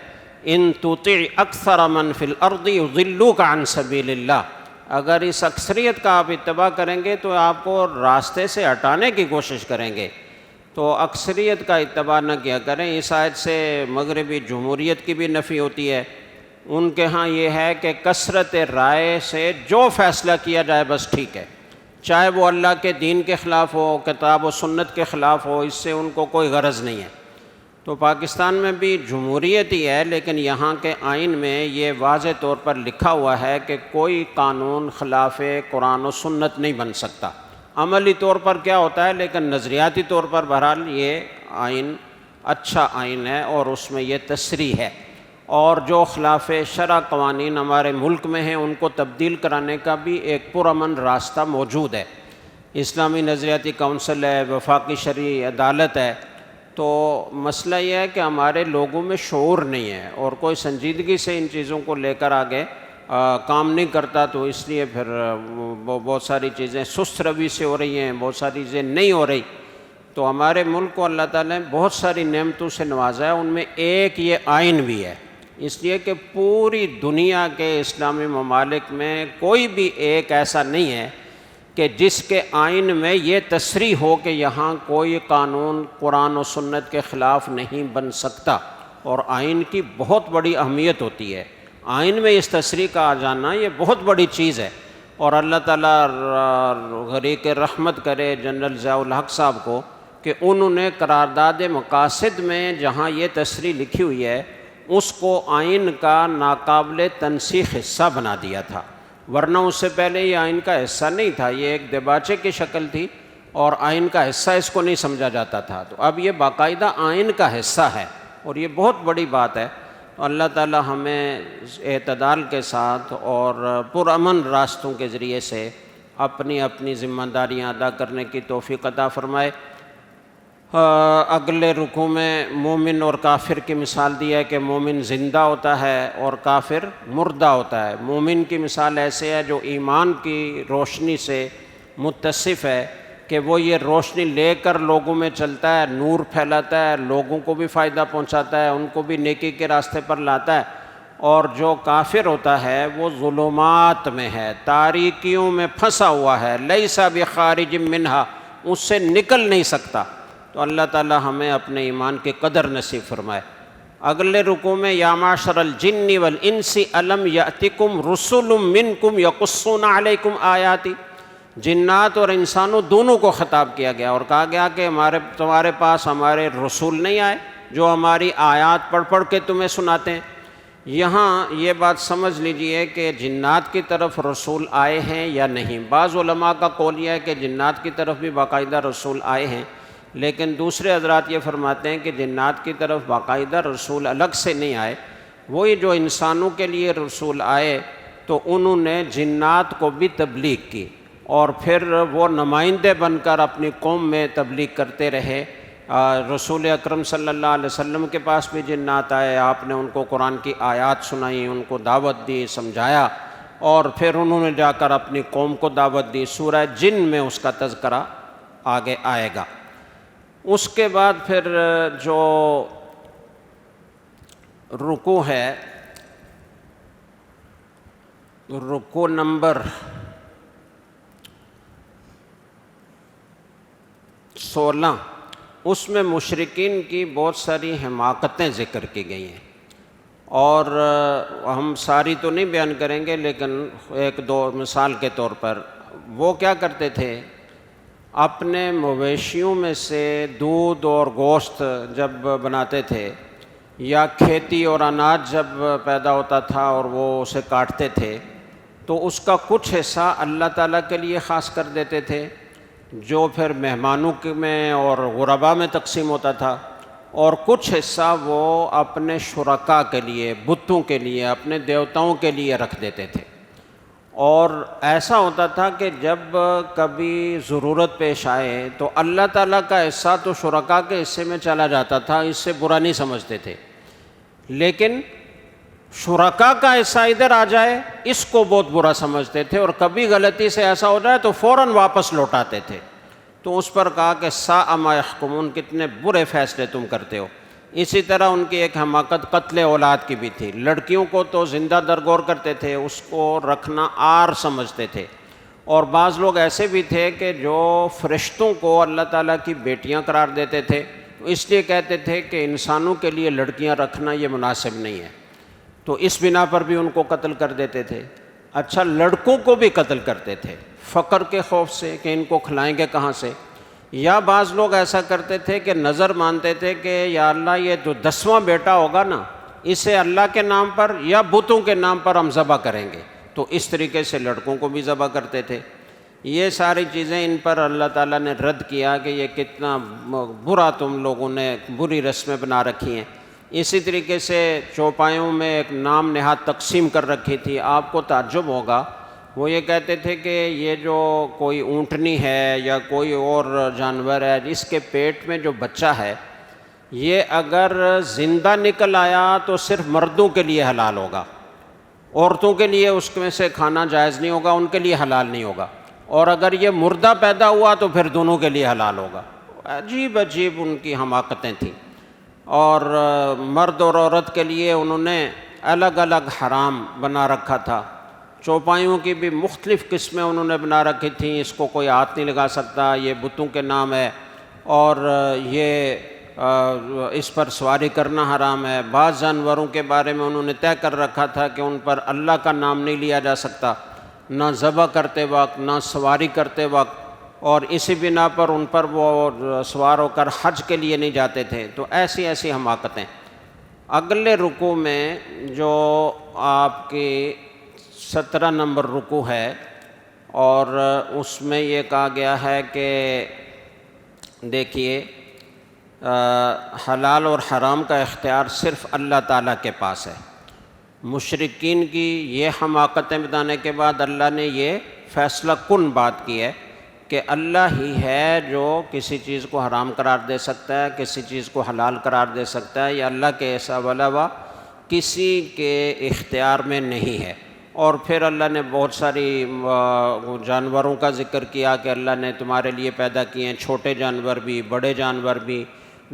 ان تطع اکثر من فی الارض یضلوک عن سبیل اللہ، اگر اس اکثریت کا آپ اتباع کریں گے تو آپ کو راستے سے ہٹانے کی کوشش کریں گے، تو اکثریت کا اتباع نہ کیا کریں۔ اس آیت سے مغربی جمہوریت کی بھی نفی ہوتی ہے، ان کے ہاں یہ ہے کہ کثرت رائے سے جو فیصلہ کیا جائے بس ٹھیک ہے، چاہے وہ اللہ کے دین کے خلاف ہو، کتاب و سنت کے خلاف ہو، اس سے ان کو کوئی غرض نہیں ہے۔ تو پاکستان میں بھی جمہوریت ہی ہے، لیکن یہاں کے آئین میں یہ واضح طور پر لکھا ہوا ہے کہ کوئی قانون خلاف قرآن و سنت نہیں بن سکتا۔ عملی طور پر کیا ہوتا ہے، لیکن نظریاتی طور پر بہرحال یہ آئین اچھا آئین ہے اور اس میں یہ تصریح ہے، اور جو خلاف شرع قوانین ہمارے ملک میں ہیں ان کو تبدیل کرانے کا بھی ایک پرامن راستہ موجود ہے۔ اسلامی نظریاتی کونسل ہے، وفاقی شرعی عدالت ہے، تو مسئلہ یہ ہے کہ ہمارے لوگوں میں شعور نہیں ہے اور کوئی سنجیدگی سے ان چیزوں کو لے کر آگے کام نہیں کرتا، تو اس لیے پھر بہت ساری چیزیں سست روی سے ہو رہی ہیں، بہت ساری چیزیں نہیں ہو رہی۔ تو ہمارے ملک کو اللہ تعالیٰ نے بہت ساری نعمتوں سے نوازا ہے، ان میں ایک یہ آئین بھی ہے، اس لیے کہ پوری دنیا کے اسلامی ممالک میں کوئی بھی ایک ایسا نہیں ہے کہ جس کے آئین میں یہ تصریح ہو کہ یہاں کوئی قانون قرآن و سنت کے خلاف نہیں بن سکتا، اور آئین کی بہت بڑی اہمیت ہوتی ہے۔ آئین میں اس تصریح کا آ جانا یہ بہت بڑی چیز ہے، اور اللہ تعالیٰ غریق رحمت کرے جنرل ضیاء الحق صاحب کو کہ انہوں نے قرارداد مقاصد میں جہاں یہ تصریح لکھی ہوئی ہے اس کو آئین کا ناقابل تنسیخ حصہ بنا دیا تھا، ورنہ اس سے پہلے یہ آئین کا حصہ نہیں تھا، یہ ایک دیباچے کی شکل تھی اور آئین کا حصہ اس کو نہیں سمجھا جاتا تھا، تو اب یہ باقاعدہ آئین کا حصہ ہے، اور یہ بہت بڑی بات ہے۔ تو اللہ تعالی ہمیں اعتدال کے ساتھ اور پرامن راستوں کے ذریعے سے اپنی اپنی ذمہ داریاں ادا کرنے کی توفیق عطا فرمائے۔ اگلے رکوع میں مومن اور کافر کی مثال دی ہے کہ مومن زندہ ہوتا ہے اور کافر مردہ ہوتا ہے۔ مومن کی مثال ایسے ہے جو ایمان کی روشنی سے متصف ہے کہ وہ یہ روشنی لے کر لوگوں میں چلتا ہے، نور پھیلاتا ہے، لوگوں کو بھی فائدہ پہنچاتا ہے، ان کو بھی نیکی کے راستے پر لاتا ہے، اور جو کافر ہوتا ہے وہ ظلمات میں ہے، تاریکیوں میں پھنسا ہوا ہے، لیس بخارج منہا، اس سے نکل نہیں سکتا۔ تو اللہ تعالی ہمیں اپنے ایمان کی قدر نصیب فرمائے۔ اگلے رکوع میں یا معشر الجن والانس الم یأتکم رسل منکم یقصون علیکم آیاتی، جنات اور انسانوں دونوں کو خطاب کیا گیا اور کہا گیا کہ تمہارے پاس ہمارے رسول نہیں آئے جو ہماری آیات پڑھ پڑھ کے تمہیں سناتے ہیں، یہاں یہ بات سمجھ لیجئے کہ جنات کی طرف رسول آئے ہیں یا نہیں۔ بعض علماء کا قول یہ ہے کہ جنات کی طرف بھی باقاعدہ رسول آئے ہیں، لیکن دوسرے حضرات یہ فرماتے ہیں کہ جنات کی طرف باقاعدہ رسول الگ سے نہیں آئے، وہی جو انسانوں کے لیے رسول آئے تو انہوں نے جنات کو بھی تبلیغ کی، اور پھر وہ نمائندے بن کر اپنی قوم میں تبلیغ کرتے رہے۔ رسول اکرم صلی اللہ علیہ وسلم کے پاس بھی جنات آئے، آپ نے ان کو قرآن کی آیات سنائی، ان کو دعوت دی، سمجھایا، اور پھر انہوں نے جا کر اپنی قوم کو دعوت دی۔ سورہ جن میں اس کا تذکرہ آگے آئے گا۔ اس کے بعد پھر جو رکوع ہے، رکوع نمبر 16، اس میں مشرکین کی بہت ساری حماقتیں ذکر کی گئی ہیں، اور ہم ساری تو نہیں بیان کریں گے، لیکن ایک دو مثال کے طور پر وہ کیا کرتے تھے، اپنے مویشیوں میں سے دودھ اور گوشت جب بناتے تھے، یا کھیتی اور اناج جب پیدا ہوتا تھا اور وہ اسے کاٹتے تھے، تو اس کا کچھ حصہ اللہ تعالیٰ کے لیے خاص کر دیتے تھے، جو پھر مہمانوں میں اور غرباء میں تقسیم ہوتا تھا، اور کچھ حصہ وہ اپنے شرکاء کے لیے، بتوں کے لیے، اپنے دیوتاؤں کے لیے رکھ دیتے تھے۔ اور ایسا ہوتا تھا کہ جب کبھی ضرورت پیش آئے تو اللہ تعالیٰ کا حصہ تو شرکاء کے حصے میں چلا جاتا تھا، اس سے برا نہیں سمجھتے تھے، لیکن شرکاء کا حصہ ادھر آ جائے اس کو بہت برا سمجھتے تھے، اور کبھی غلطی سے ایسا ہو جائے تو فوراً واپس لوٹاتے تھے۔ تو اس پر کہا کہ ساء ما یحکمون، کتنے برے فیصلے تم کرتے ہو۔ اسی طرح ان کی ایک حماقت قتل اولاد کی بھی تھی، لڑکیوں کو تو زندہ درگور کرتے تھے، اس کو رکھنا عار سمجھتے تھے، اور بعض لوگ ایسے بھی تھے کہ جو فرشتوں کو اللہ تعالیٰ کی بیٹیاں قرار دیتے تھے، اس لیے کہتے تھے کہ انسانوں کے لیے لڑکیاں رکھنا یہ مناسب نہیں ہے، تو اس بنا پر بھی ان کو قتل کر دیتے تھے۔ اچھا، لڑکوں کو بھی قتل کرتے تھے فقر کے خوف سے کہ ان کو کھلائیں گے کہاں سے، یا بعض لوگ ایسا کرتے تھے کہ نظر مانتے تھے کہ یا اللہ یہ جو 10واں بیٹا ہوگا نا، اسے اللہ کے نام پر یا بتوں کے نام پر ہم ذبح کریں گے، تو اس طریقے سے لڑکوں کو بھی ذبح کرتے تھے۔ یہ ساری چیزیں ان پر اللہ تعالیٰ نے رد کیا کہ یہ کتنا برا تم لوگوں نے بری رسمیں بنا رکھی ہیں۔ اسی طریقے سے چوپایوں میں ایک نام نہاد تقسیم کر رکھی تھی۔ آپ کو تعجب ہوگا، وہ یہ کہتے تھے کہ یہ جو کوئی اونٹنی ہے یا کوئی اور جانور ہے جس کے پیٹ میں جو بچہ ہے، یہ اگر زندہ نکل آیا تو صرف مردوں کے لیے حلال ہوگا، عورتوں کے لیے اس میں سے کھانا جائز نہیں ہوگا، ان کے لیے حلال نہیں ہوگا، اور اگر یہ مردہ پیدا ہوا تو پھر دونوں کے لیے حلال ہوگا۔ عجیب عجیب ان کی حماقتیں تھیں، اور مرد اور عورت کے لیے انہوں نے الگ الگ حرام بنا رکھا تھا۔ چوپایوں کی بھی مختلف قسمیں انہوں نے بنا رکھی تھیں، اس کو کوئی ہاتھ نہیں لگا سکتا، یہ بتوں کے نام ہے، اور یہ اس پر سواری کرنا حرام ہے۔ بعض جانوروں کے بارے میں انہوں نے طے کر رکھا تھا کہ ان پر اللہ کا نام نہیں لیا جا سکتا، نہ ذبح کرتے وقت نہ سواری کرتے وقت، اور اسی بنا پر ان پر وہ سوار ہو کر حج کے لیے نہیں جاتے تھے۔ تو ایسی ایسی حماقتیں۔ اگلے رکوع میں جو آپ کی 17 نمبر رکوع ہے، اور اس میں یہ کہا گیا ہے کہ دیکھیے حلال اور حرام کا اختیار صرف اللہ تعالیٰ کے پاس ہے۔ مشرکین کی یہ حماقتیں بتانے کے بعد اللہ نے یہ فیصلہ کن بات کی ہے کہ اللہ ہی ہے جو کسی چیز کو حرام قرار دے سکتا ہے، کسی چیز کو حلال قرار دے سکتا ہے، یہ اللہ کے علاوہ کسی کے اختیار میں نہیں ہے۔ اور پھر اللہ نے بہت ساری جانوروں کا ذکر کیا کہ اللہ نے تمہارے لیے پیدا کیے ہیں، چھوٹے جانور بھی، بڑے جانور بھی،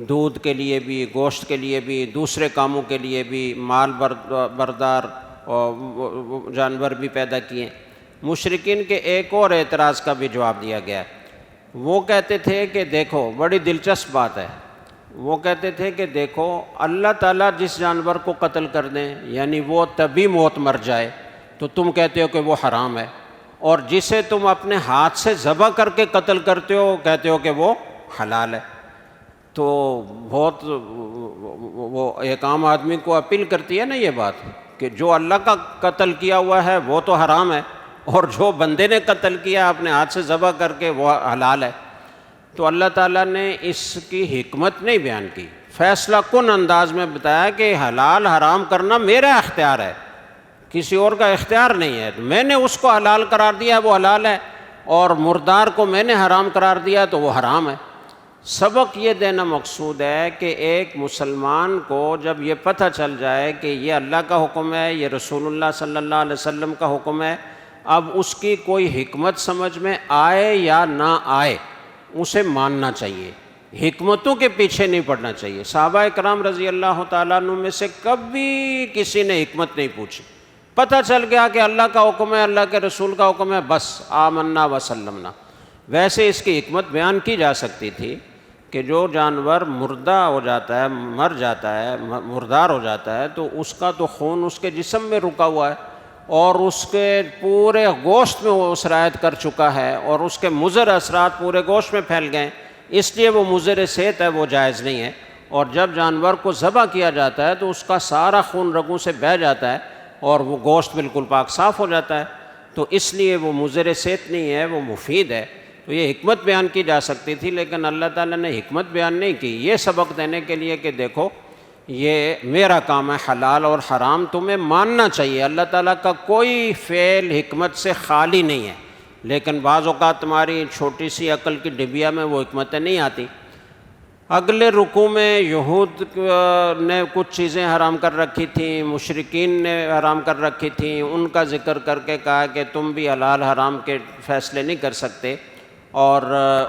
دودھ کے لیے بھی، گوشت کے لیے بھی، دوسرے کاموں کے لیے بھی، مال بردار جانور بھی پیدا کیے۔ مشرکین کے ایک اور اعتراض کا بھی جواب دیا گیا ہے۔ وہ کہتے تھے کہ دیکھو، بڑی دلچسپ بات ہے، وہ کہتے تھے کہ دیکھو اللہ تعالیٰ جس جانور کو قتل کر دیں، یعنی وہ طبی موت مر جائے، تو تم کہتے ہو کہ وہ حرام ہے، اور جسے تم اپنے ہاتھ سے ذبح کر کے قتل کرتے ہو کہتے ہو کہ وہ حلال ہے۔ تو بہت وہ ایک عام آدمی کو اپیل کرتی ہے نا یہ بات کہ جو اللہ کا قتل کیا ہوا ہے وہ تو حرام ہے، اور جو بندے نے قتل کیا اپنے ہاتھ سے ذبح کر کے وہ حلال ہے۔ تو اللہ تعالیٰ نے اس کی حکمت نہیں بیان کی، فیصلہ کن انداز میں بتایا کہ حلال حرام کرنا میرا اختیار ہے، کسی اور کا اختیار نہیں ہے۔ میں نے اس کو حلال قرار دیا وہ حلال ہے، اور مردار کو میں نے حرام قرار دیا تو وہ حرام ہے۔ سبق یہ دینا مقصود ہے کہ ایک مسلمان کو جب یہ پتہ چل جائے کہ یہ اللہ کا حکم ہے، یہ رسول اللہ صلی اللہ علیہ وسلم کا حکم ہے، اب اس کی کوئی حکمت سمجھ میں آئے یا نہ آئے اسے ماننا چاہیے، حکمتوں کے پیچھے نہیں پڑنا چاہیے۔ صحابہ کرام رضی اللہ تعالیٰ عنہ میں سے کبھی کسی نے حکمت نہیں پوچھی، پتہ چل گیا کہ اللہ کا حکم ہے، اللہ کے رسول کا حکم ہے، بس آمنا وسلمنا۔ ویسے اس کی حکمت بیان کی جا سکتی تھی کہ جو جانور مردہ ہو جاتا ہے، مر جاتا ہے، مردار ہو جاتا ہے، تو اس کا تو خون اس کے جسم میں رکا ہوا ہے اور اس کے پورے گوشت میں وہ سرایت کر چکا ہے، اور اس کے مضر اثرات پورے گوشت میں پھیل گئے، اس لیے وہ مضر صحت ہے، وہ جائز نہیں ہے۔ اور جب جانور کو ذبح کیا جاتا ہے تو اس کا سارا خون رگوں سے بہہ جاتا ہے اور وہ گوشت بالکل پاک صاف ہو جاتا ہے، تو اس لیے وہ مضر صحت نہیں ہے، وہ مفید ہے۔ تو یہ حکمت بیان کی جا سکتی تھی، لیکن اللہ تعالیٰ نے حکمت بیان نہیں کی، یہ سبق دینے کے لیے کہ دیکھو یہ میرا کام ہے، حلال اور حرام تمہیں ماننا چاہیے۔ اللہ تعالیٰ کا کوئی فعل حکمت سے خالی نہیں ہے، لیکن بعض اوقات تمہاری چھوٹی سی عقل کی ڈبیا میں وہ حکمتیں نہیں آتی۔ اگلے رکوع میں یہود نے کچھ چیزیں حرام کر رکھی تھیں، مشرکین نے حرام کر رکھی تھیں، ان کا ذکر کر کے کہا کہ تم بھی حلال حرام کے فیصلے نہیں کر سکتے، اور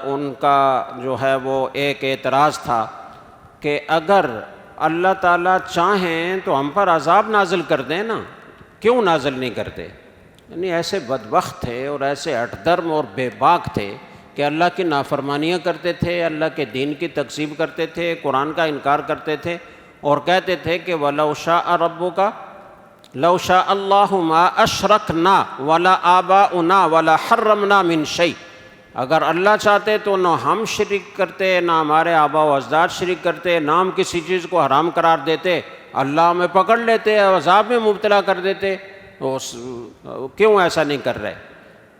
ان کا جو ہے وہ ایک اعتراض تھا کہ اگر اللہ تعالیٰ چاہیں تو ہم پر عذاب نازل کر دیں نا، کیوں نازل نہیں کرتے؟ یعنی ایسے بدبخت تھے اور ایسے ہٹ درم اور بے باک تھے کہ اللہ کی نافرمانیاں کرتے تھے، اللہ کے دین کی تکذیب کرتے تھے، قرآن کا انکار کرتے تھے، اور کہتے تھے کہ وَلَوْ شَاءَ رَبُّكَ لَوْ شَاءَ اللَّهُ مَا أَشْرَكْنَا وَلَا آبَاؤُنَا وَلَا حَرَّمْنَا مِن شَيْءٍ، اگر اللہ چاہتے تو نہ ہم شرک کرتے، نہ ہمارے آبا و اجداد شرک کرتے، نہ ہم کسی چیز کو حرام قرار دیتے، اللہ ہمیں پکڑ لیتے، عذاب میں مبتلا کر دیتے، تو کیوں ایسا نہیں کر رہے؟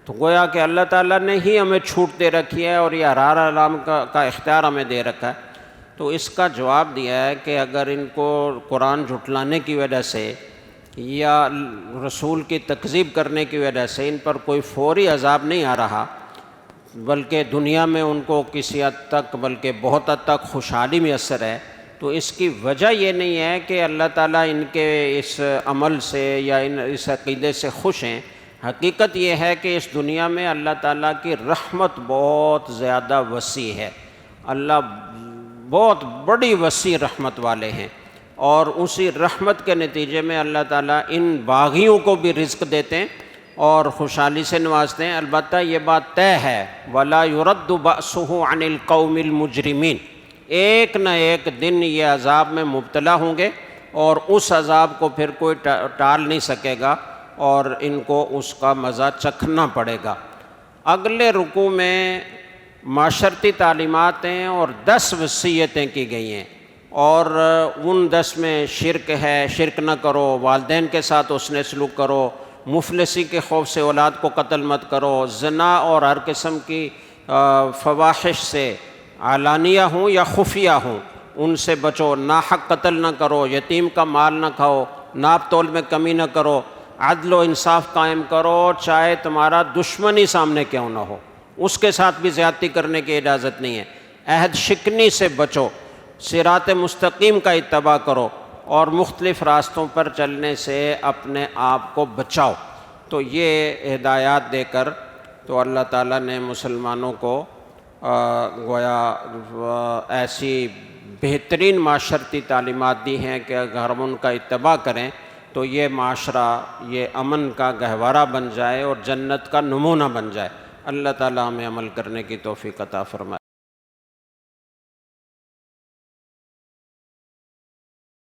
تو گویا کہ اللہ تعالیٰ نے ہی ہمیں چھوٹ دے رکھی ہے اور یہ حلال حرام کا اختیار ہمیں دے رکھا ہے۔ تو اس کا جواب دیا ہے کہ اگر ان کو قرآن جھٹلانے کی وجہ سے یا رسول کی تکذیب کرنے کی وجہ سے ان پر کوئی فوری عذاب نہیں آ رہا، بلکہ دنیا میں ان کو کسی حد تک بلکہ بہت حد تک خوشحالی میسر ہے، تو اس کی وجہ یہ نہیں ہے کہ اللہ تعالیٰ ان کے اس عمل سے یا اس عقیدے سے خوش ہیں۔ حقیقت یہ ہے کہ اس دنیا میں اللہ تعالیٰ کی رحمت بہت زیادہ وسیع ہے، اللہ بہت بڑی وسیع رحمت والے ہیں، اور اسی رحمت کے نتیجے میں اللہ تعالیٰ ان باغیوں کو بھی رزق دیتے ہیں اور خوشحالی سے نوازتے ہیں۔ البتہ یہ بات طے ہے وَلَا يُرَدُّ بَأْسُهُ عَنِ الْقَوْمِ الْمُجْرِمِينَ، ایک نہ ایک دن یہ عذاب میں مبتلا ہوں گے اور اس عذاب کو پھر کوئی ٹال نہیں سکے گا اور ان کو اس کا مزہ چکھنا پڑے گا۔ اگلے رکوع میں معاشرتی تعلیمات ہیں اور 10 وصیتیں کی گئی ہیں، اور ان 10 میں شرک ہے، شرک نہ کرو، والدین کے ساتھ حسن سلوک کرو، مفلسی کے خوف سے اولاد کو قتل مت کرو، زنا اور ہر قسم کی فواحش سے علانیہ ہوں یا خفیہ ہوں ان سے بچو، ناحق قتل نہ کرو، یتیم کا مال نہ کھاؤ، ناپ تول میں کمی نہ کرو، عدل و انصاف قائم کرو، چاہے تمہارا دشمن ہی سامنے کیوں نہ ہو، اس کے ساتھ بھی زیادتی کرنے کی اجازت نہیں ہے، عہد شکنی سے بچو، صراط مستقیم کا اتباع کرو، اور مختلف راستوں پر چلنے سے اپنے آپ کو بچاؤ۔ تو یہ ہدایات دے کر تو اللہ تعالیٰ نے مسلمانوں کو گویا ایسی بہترین معاشرتی تعلیمات دی ہیں کہ اگر ہم ان کا اتباع کریں تو یہ معاشرہ یہ امن کا گہوارہ بن جائے اور جنت کا نمونہ بن جائے۔ اللہ تعالیٰ ہمیں عمل کرنے کی توفیق عطا فرمائے۔